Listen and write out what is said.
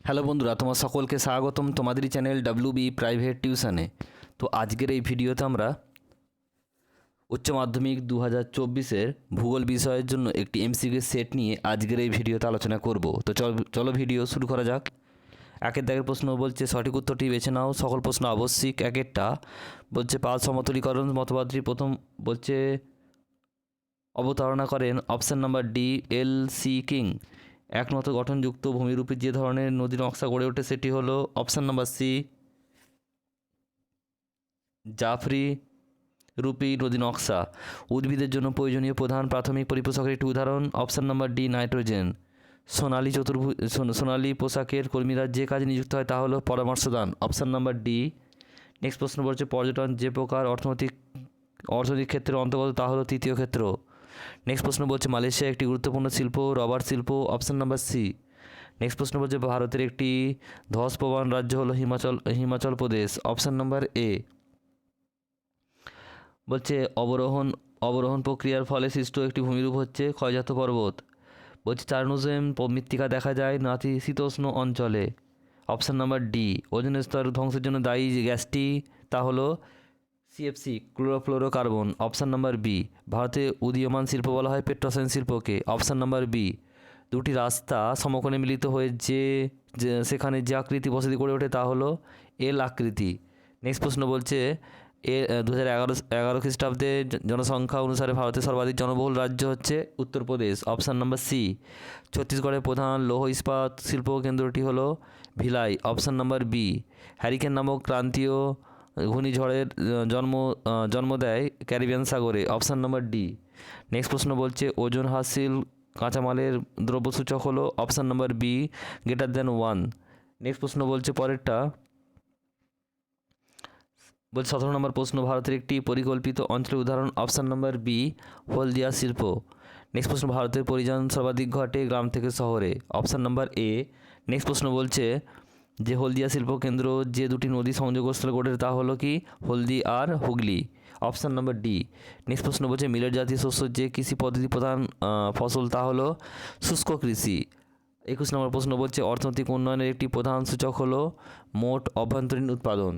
Hello বন্ধুরা, তোমার সকলকে স্বাগতম তোমাদেরই চ্যানেল WB প্রাইভেট টিউশনে। তো আজকের এই ভিডিওতে আমরা উচ্চ মাধ্যমিক 2024-এর ভূগোল বিষয়ের জন্য একটি MCQ সেট নিয়ে আজকের এই ভিডিওতে আলোচনা করব। তো চলো ভিডিও শুরু করা যাক। একের দাগের প্রশ্ন বলছে সঠিক উত্তরটি বেছে নাও। সকল প্রশ্ন আবশ্যিক। একেরটা বলছে পাল সমতলীকরণ মতবাদটি প্রথম বলছে অবতারণা করেন অপশান নাম্বার ডি LC কিং। একনত গঠনযুক্ত ভূমিরূপে যে ধরনের নদী নকশা গড়ে ওঠে সেটি হলো অপশান নাম্বার সি জাফরি রূপী নদী নকশা। উদ্ভিদের জন্য প্রয়োজনীয় প্রধান প্রাথমিক পরিপোষকের একটি উদাহরণ অপশান নাম্বার ডি নাইট্রোজেন। সোনালী পোশাকের কর্মীরা যে কাজে নিযুক্ত হয় তা হলো পরামর্শদান অপশান নাম্বার ডি। নেক্সট প্রশ্ন বলছে পর্যটন যে প্রকার অর্থনৈতিক ক্ষেত্রের অন্তর্গত তা হলো তৃতীয় ক্ষেত্র। নেক্সট প্রশ্ন বলছে মালয়েশিয়া একটি গুরুত্বপূর্ণ শিল্প রবার শিল্প অপশান নাম্বার সি। নেক্সট প্রশ্ন বলছে ভারতের একটি ধসপ্রবণ রাজ্য হলো Himachal Pradesh option number A. বলছে অবরোহণ প্রক্রিয়ার ফলে সৃষ্ট একটি ভূমিরূপ হচ্ছে ক্ষয়জাত পর্বত। বলছে চারনুজেম মৃত্তিকা দেখা যায় নাতিশীতোষ্ণ অঞ্চলে অপশান নাম্বার ডি। ওজোন স্তর ধ্বংসের জন্য দায়ী যে গ্যাসটি তা হলো CFC chlorofluorocarbon option number B. ভারতে উদীয়মান শিল্প বলা হয় পেট্রোসাইন শিল্পকে অপশান নাম্বার বি। দুটি রাস্তা সমকোণে মিলিত হয়ে সেখানে যে আকৃতি বসতি গড়ে ওঠে তা হলো এল আকৃতি। নেক্সট প্রশ্ন বলছে 2011 খ্রিস্টাব্দে জনসংখ্যা অনুসারে ভারতের সর্বাধিক জনবহুল রাজ্য হচ্ছে উত্তরপ্রদেশ অপশান নাম্বার সি। ছত্তিশগড়ের প্রধান লৌহ ইস্পাত শিল্প কেন্দ্রটি হলো Bhilai option number B. Hurricane নামক ক্রান্তীয় ঘূর্ণিঝড়ের জন্ম দেয় ক্যারিবিয়ান সাগরে অপশান নাম্বার ডি। নেক্সট প্রশ্ন বলছে ওজন হ্রাসশীল কাঁচামালের দ্রব্যসূচক হলো অপশান নাম্বার বি >1। নেক্সট প্রশ্ন বলছে পরেরটা বলছে 17 নম্বর প্রশ্ন ভারতের একটি পরিকল্পিত অঞ্চলের উদাহরণ অপশান নাম্বার বি হলদিয়া শিল্প। নেক্সট প্রশ্ন ভারতের পরিযান সর্বাধিক ঘটে গ্রাম থেকে শহরে অপশান নাম্বার এ। নেক্সট প্রশ্ন বলছে যে হলদিয়া শিল্প কেন্দ্র যে দুটি নদী সংযোগস্থলে গড়ে তা হলো কি হলদি আর Hooghly option number D. Next প্রশ্ন বলছে মিলেট জাতীয় শস্য যে কৃষি পদ্ধতি প্রধান ফসল তা হলো শুষ্ক কৃষি। 21 নম্বর প্রশ্ন বলছে অর্থনৈতিক উন্নয়নের একটি প্রধান সূচক হলো মোট অভ্যন্তরীণ উৎপাদন।